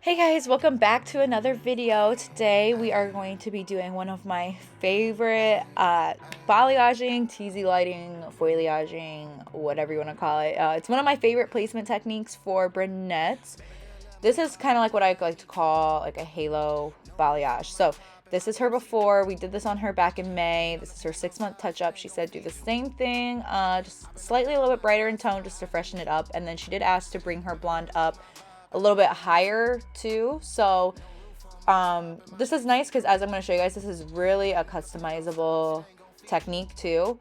Hey guys, welcome back to another video. Today we are going to be doing one of my favorite balayaging, teasy lighting, foliaging, whatever you want to call it. It's one of my favorite placement techniques for brunettes. This is kind of like what I like to call like a halo balayage. So this is her before. We did this on her back in May. This is her 6-month touch-up. She said do the same thing, just slightly a little bit brighter in tone just to freshen it up. And then she did ask to bring her blonde up a little bit higher too. So this is nice because, as I'm going to show you guys, this is really a customizable technique too.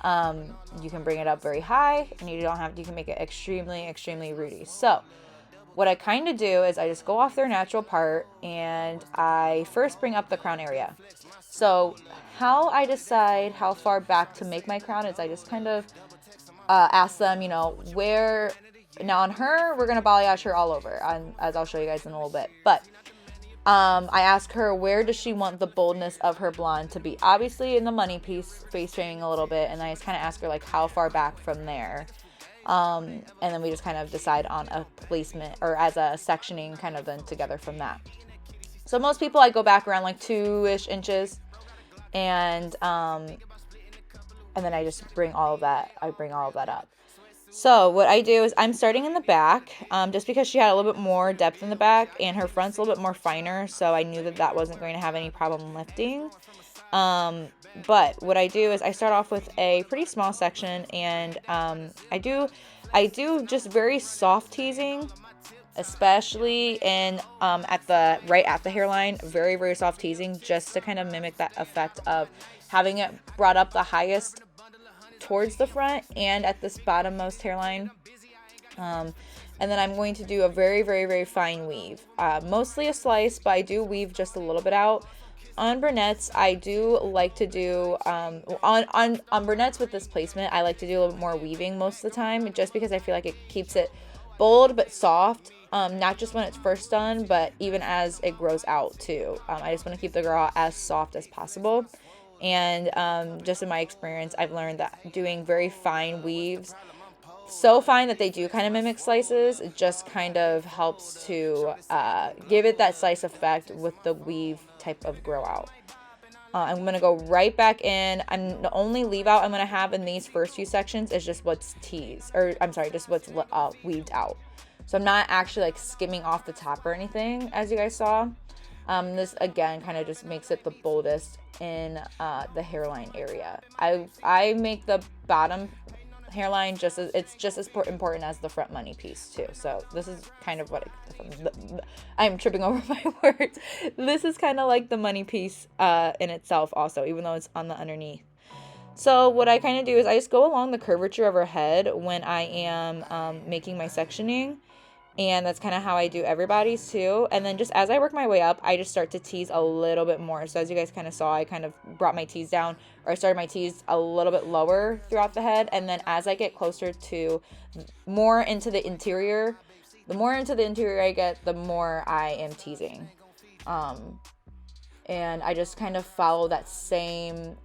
You can bring it up very high, and you can make it extremely rooty. So what I kind of do is I just go off their natural part and I first bring up the crown area. So how I decide how far back to make my crown is I just kind of ask them, where. Now on her, we're going to balayage her all over, as I'll show you guys in a little bit. But I ask her, where does she want the boldness of her blonde to be? Obviously in the money piece, face training a little bit. And I just kind of ask her, like, how far back from there. And then we just kind of decide on a placement, or as a sectioning kind of then together from that. So most people, I go back around like 2-ish inches. And then I just bring all of that up. So what I do is I'm starting in the back, just because she had a little bit more depth in the back and her front's a little bit more finer. So I knew that wasn't going to have any problem lifting. But what I do is I start off with a pretty small section, and I do just very soft teasing, especially in at the hairline, very soft teasing, just to kind of mimic that effect of having it brought up the highest towards the front and at this bottommost hairline. And then I'm going to do a very fine weave, mostly a slice, but I do weave just a little bit out. On brunettes, I do like to do on brunettes with this placement, I like to do a little bit more weaving most of the time, just because I feel like it keeps it bold but soft, not just when it's first done, but even as it grows out too. I just want to keep the girl as soft as possible. And just in my experience, I've learned that doing very fine weaves, so fine that they do kind of mimic slices, it just kind of helps to give it that slice effect with the weave type of grow out. I'm going to go right back in. The only leave out I'm going to have in these first few sections is just what's just what's weaved out. So I'm not actually like skimming off the top or anything, as you guys saw. This again kind of just makes it the boldest in the hairline area. I make the bottom hairline just as important as the front money piece too. So this is kind of what I'm tripping over my words. This is kind of like the money piece in itself also, even though it's on the underneath. So what I kind of do is I just go along the curvature of her head when I am making my sectioning. And that's kind of how I do everybody's too. And then just as I work my way up, I just start to tease a little bit more. So as you guys kind of saw, I kind of brought my tease down, or I started my tease a little bit lower throughout the head. And then as I get closer to more into the interior, the more into the interior I get, the more I am teasing. And I just kind of follow that same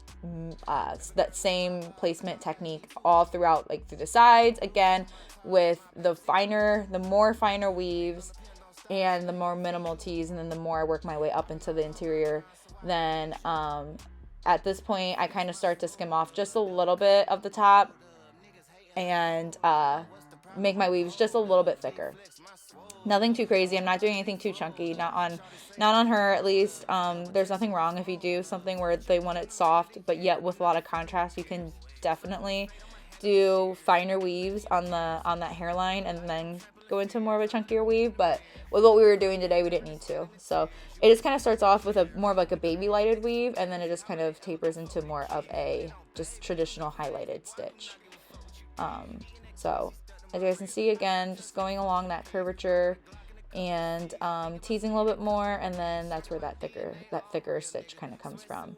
placement technique all throughout, like through the sides, again with the more finer weaves and the more minimal tease. And then the more I work my way up into the interior, then at this point I kind of start to skim off just a little bit of the top and make my weaves just a little bit thicker. Nothing too crazy. I'm not doing anything too chunky. Not on her, at least. There's nothing wrong if you do something where they want it soft, but yet with a lot of contrast. You can definitely do finer weaves on that hairline and then go into more of a chunkier weave. But with what we were doing today, we didn't need to. So it just kind of starts off with more of like a baby lighted weave, and then it just kind of tapers into more of a just traditional highlighted stitch. So as you guys can see, again, just going along that curvature and teasing a little bit more, and then that's where that thicker stitch kind of comes from.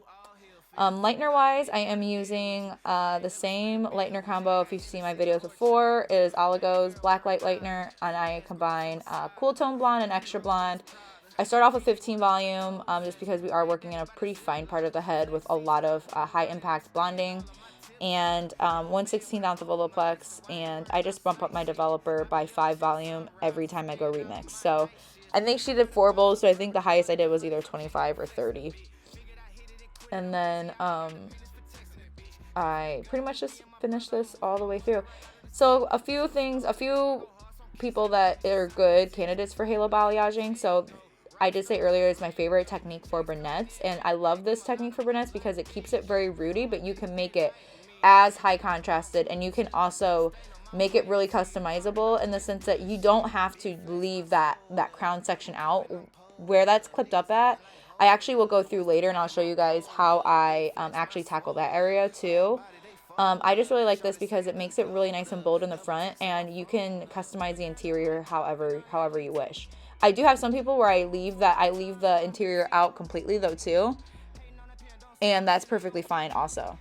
Lightener wise, I am using the same lightener combo. If you've seen my videos before, it is Oligo's Black Light Lightener, and I combine Cool Tone Blonde and Extra Blonde. I start off with 15 volume just because we are working in a pretty fine part of the head with a lot of high impact blonding. and 1/16 ounce of olaplex, and I just bump up my developer by 5 volume every time I go remix. So I think she did 4 bowls, so I think the highest I did was either 25 or 30. And then I pretty much just finished this all the way through. So a few people that are good candidates for halo balayaging. So I did say earlier it's my favorite technique for brunettes, and I love this technique for brunettes because it keeps it very rooty, but you can make it as high contrasted, and you can also make it really customizable in the sense that you don't have to leave that crown section out where that's clipped up at. I actually will go through later and I'll show you guys how I actually tackle that area too. I just really like this because it makes it really nice and bold in the front, and you can customize the interior however you wish. I do have some people where I leave the interior out completely though too, and that's perfectly fine also.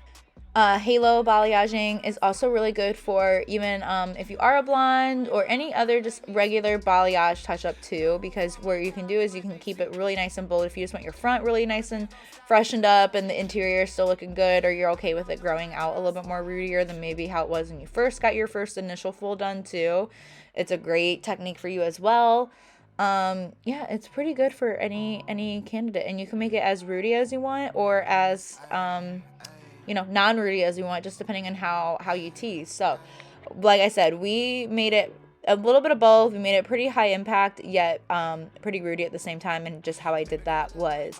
Halo balayaging is also really good for even if you are a blonde or any other just regular balayage touch up too, because what you can do is you can keep it really nice and bold if you just want your front really nice and freshened up and the interior still looking good, or you're okay with it growing out a little bit more rootier than maybe how it was when you first got your first initial full done too. It's a great technique for you as well. Yeah, it's pretty good for any candidate, and you can make it as rooty as you want or as non-rooty as you want, just depending on how you tease. So like I said, we made it a little bit of both. We made it pretty high impact yet pretty rooty at the same time, and just how I did that was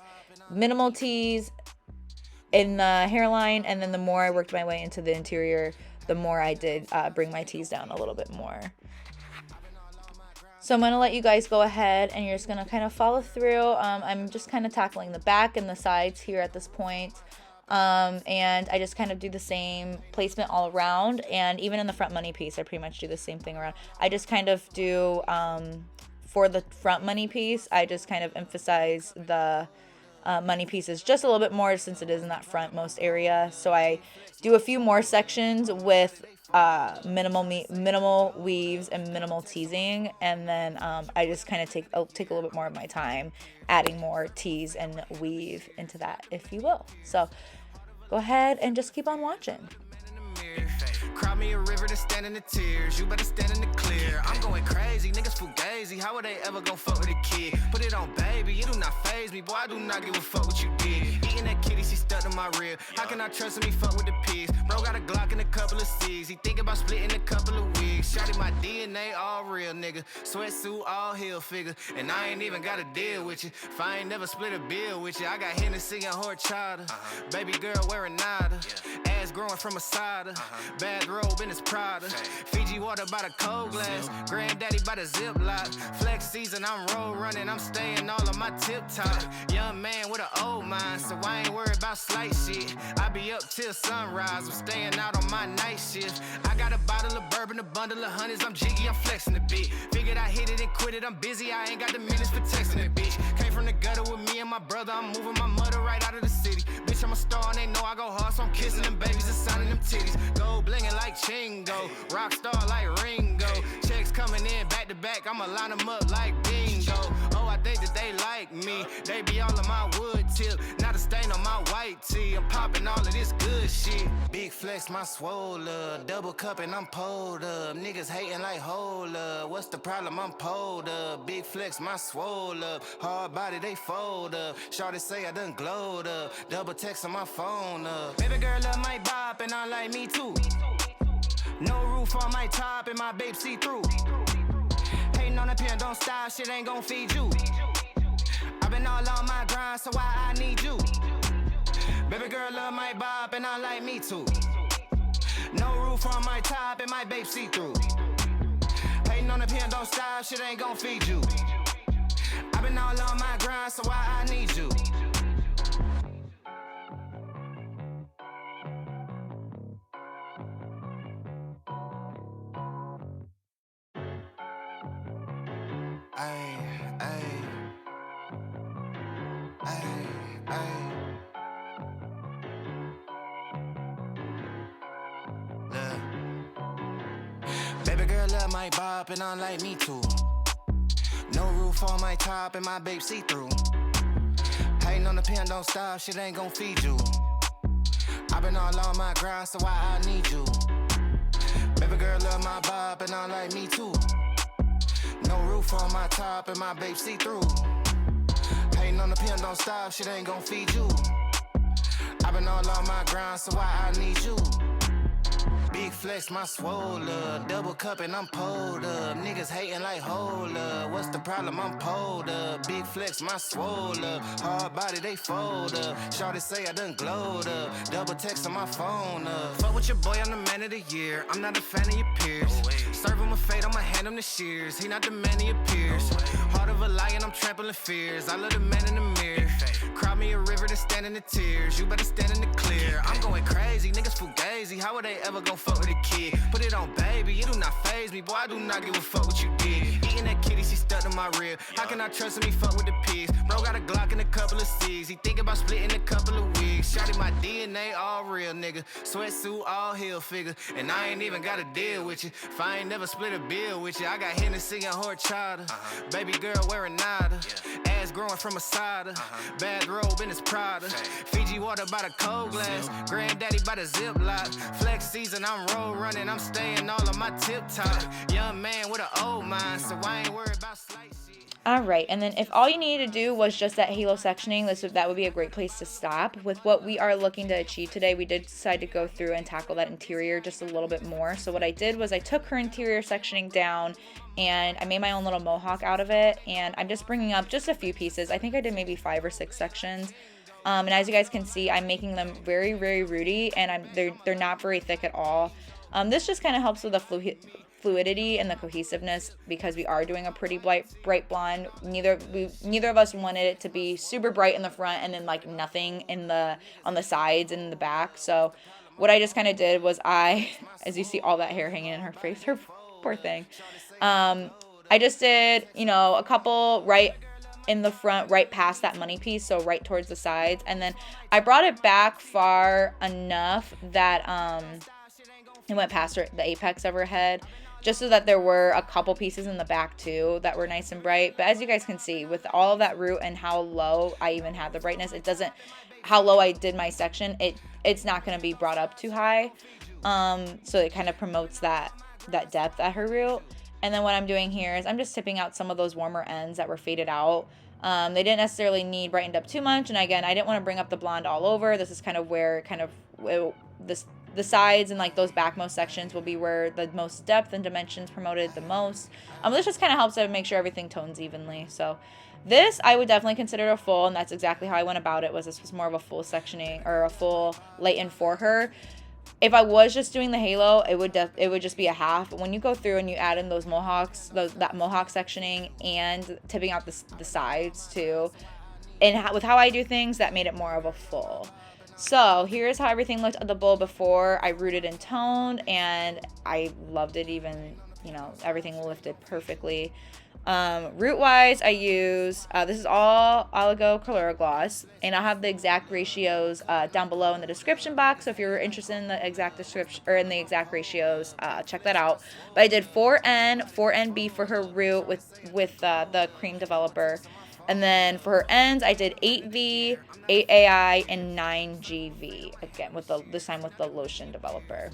minimal tease in the hairline, and then the more I worked my way into the interior, the more I did bring my tease down a little bit more. So I'm going to let you guys go ahead and you're just going to kind of follow through. I'm just kind of tackling the back and the sides here at this point. And I just kind of do the same placement all around, and even in the front money piece I pretty much do the same thing around. I just kind of do for the front money piece, I just kind of emphasize the money pieces just a little bit more since it is in that frontmost area. So I do a few more sections with minimal weaves and minimal teasing, and then I just kind of take a little bit more of my time adding more tease and weave into that, if you will. So go ahead and just keep on watching. Cry me a river to stand in the tears. You better stand in the clear. I'm going crazy, niggas fugazi. How are they ever gonna fuck with a kid? Put it on, baby, you do not faze me. Boy, I do not give a fuck what you did. Eating that kitty, she stuck to my rib. How can I trust him? He fuck with the pigs. Bro got a Glock and a couple of C's. He think about splitting a couple of wigs. Shotty my DNA, all real, nigga. Sweatsuit, all heel figure. And I ain't even got to deal with you. If I ain't never split a bill with you. I got Hennessy and horchata. Baby girl wearing nada. Ass growing from a cider. Bathrobe in his Prada. Fiji water by the cold glass. Granddaddy by the Ziploc. Flex season, I'm road running. I'm staying all on my tip top. Young man with an old mind, so I ain't worried about slight shit. I be up till sunrise. I'm staying out on my night shift. I got a bottle of bourbon, a bundle of honeys. I'm jiggy, I'm flexing a bit. Figured I hit it and quit it. I'm busy, I ain't got the minutes for texting it, bitch. Came from the gutter with me and my brother. I'm moving my mother right out of the city. Bitch, I'm a star and they know I go hard, so I'm kissing them babies and signing them titties. Gold blinging like Chingo, rock star like Ringo. Checks coming in back to back, I'ma line them up like bingo. Oh, I think that they like me. They be all on my wood tip, not a stain on my white tee. I'm popping all of this good shit. Big flex, my swole up. Double cup and I'm pulled up. Niggas hating like hold up. What's the problem? I'm pulled up. Big flex, my swole up. Hard body, they fold up. Shorty say I done glowed up. Double text on my phone up. Baby girl love my bop and I like me too. No roof on my top and my babe see through. Hating on the pen, don't stop, shit ain't gon' feed you. I've been all on my grind, so why I need you? Baby girl love my bop and I like me too. No roof on my top and my babe see through. Hating on the pen, don't stop, shit ain't gon' feed you. I've been all on my grind, so why I need you? Baby girl love my bop and I like me too. No roof on my top and my babe see through. Hating on the pen, don't stop, shit ain't gon' feed you. I've been all on my grind, so why I need you? Baby girl love my bop and I like me too. No roof on my top and my babe see through. Hating on the pen, don't stop, shit ain't gon' feed you. I've been all on my grind, so why I need you? Big flex, my swole up. Double cup and I'm pulled up. Niggas hating like hold up. What's the problem? I'm pulled up. Big flex, my swole up. Hard body, they fold up. Shawty say I done glowed up. Double text on my phone up. Fuck with your boy, I'm the man of the year. I'm not a fan of your peers. Serve him a fate, I'ma hand him the shears. He not the man of your peers. Heart of a lion, I'm trampling fears. I love the man in the mirror. Cry me a river to stand in the tears. You better stand in the clear. I'm going crazy, niggas fugazi. How are they ever gon' fuck with a kid? Put it on, baby, it do not faze me. Boy, I do not give a fuck what you did. Eating that kitty, she stuck to my rib. How can I trust him? He fuck with the pigs. Bro got a Glock and a couple of C's. He think about splitting a couple of wigs. Shotty my DNA, all real, nigga. Sweatsuit, all heel figure. And I ain't even gotta deal with you. If I ain't never split a bill with you, I got Hennessy and horchata. Baby girl wearing nada. Ass growing from a cider. Bathrobe in his Prada. Fiji water by the cold glass. Granddaddy by the Ziploc. Flex season, I'm road running. I'm staying all on my tip top. Young man with an old mind, so I ain't worried about slight shit. Alright, and then if all you needed to do was just that halo sectioning, that would be a great place to stop. With what we are looking to achieve today, we did decide to go through and tackle that interior just a little bit more. So what I did was I took her interior sectioning down and I made my own little mohawk out of it, and I'm just bringing up just a few pieces. I think I did maybe 5 or 6 sections. And as you guys can see, I'm making them very, very rooty, and they're not very thick at all. This just kind of helps with the fluidity and the cohesiveness because we are doing a pretty bright blonde. Neither of us wanted it to be super bright in the front and then like nothing on the sides and in the back. So what I just kind of did was as you see all that hair hanging in her face, her poor thing. I just did, a couple right in the front, right past that money piece, so right towards the sides, and then I brought it back far enough that it went past the apex of her head, just so that there were a couple pieces in the back too that were nice and bright. But as you guys can see, with all of that root and how low I even had the brightness, how low I did my section, it's not going to be brought up too high, so it kind of promotes that depth at her root. And then what I'm doing here is I'm just tipping out some of those warmer ends that were faded out. They didn't necessarily need brightened up too much. And again, I didn't want to bring up the blonde all over. This is kind of where the sides and like those backmost sections will be where the most depth and dimensions promoted the most. This just kind of helps to make sure everything tones evenly. So this I would definitely consider a full, and that's exactly how I went about it. This was more of a full sectioning or a full lighten for her. If I was just doing the halo, it would just be a half. But when you go through and you add in those mohawks, that mohawk sectioning and tipping out the sides too, and with how I do things, that made it more of a full. So here's how everything looked at the bowl before I rooted and toned, and I loved it. Even everything lifted perfectly. Root wise, I use this is all Oligo Color Gloss, and I'll have the exact ratios down below in the description box. So if you're interested in the exact description or in the exact ratios, check that out. But I did 4N, 4NB for her root with the cream developer, and then for her ends, I did 8V, 8AI, and 9GV again this time with the lotion developer.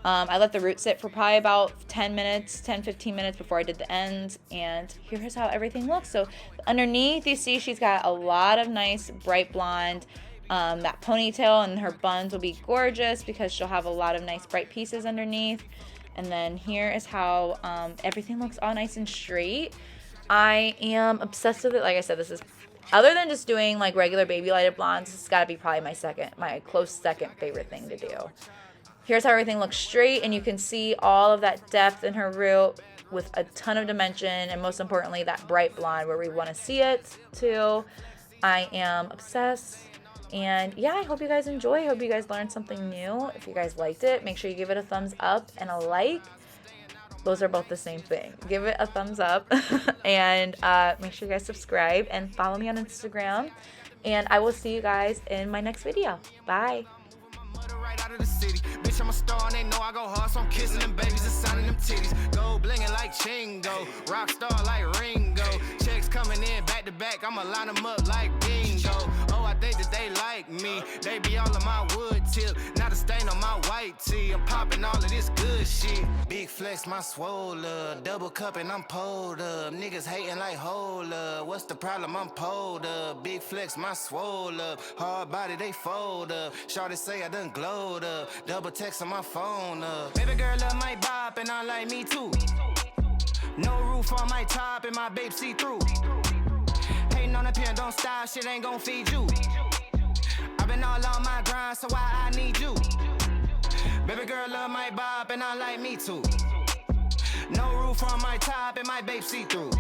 I let the root sit for probably about 10-15 minutes before I did the ends, and here's how everything looks. So underneath, you see she's got a lot of nice bright blonde. That ponytail and her buns will be gorgeous because she'll have a lot of nice bright pieces underneath. And then here is how everything looks all nice and straight. I am obsessed with it. Like I said, this is, other than just doing like regular baby lighted blondes, this has got to be probably my close second favorite thing to do. Here's how everything looks straight, and you can see all of that depth in her root with a ton of dimension, and most importantly, that bright blonde where we want to see it too. I am obsessed, and yeah, I hope you guys enjoy. I hope you guys learned something new. If you guys liked it, make sure you give it a thumbs up and a like. Those are both the same thing. Give it a thumbs up, and make sure you guys subscribe and follow me on Instagram, and I will see you guys in my next video. Bye. Right out of the city. Bitch, I'm a star and they know I go hard, so I'm kissing them babies and signing them titties. Gold blingin' like Chingo, rock star like Ringo. Checks coming in back to back, I'ma line them up like bingo. Oh, I think that they like me. They be all on my wood tip, not a stain on my white tee. I'm popping all of this good shit. Big flex, my swole up. Double cup and I'm pulled up. Niggas hating like hold up. What's the problem? I'm pulled up. Big flex, my swole up. Hard body, they fold up. Shawty say I done glowed up. Double text on my phone up. Baby girl love my bop and I like me too. No roof on my top and my babe see through. Hating on the pen, don't stop, shit ain't gon' feed you. I've been all on my grind, so why I need you? Baby girl love my bop and I like me too. No roof on my top and my babe see through.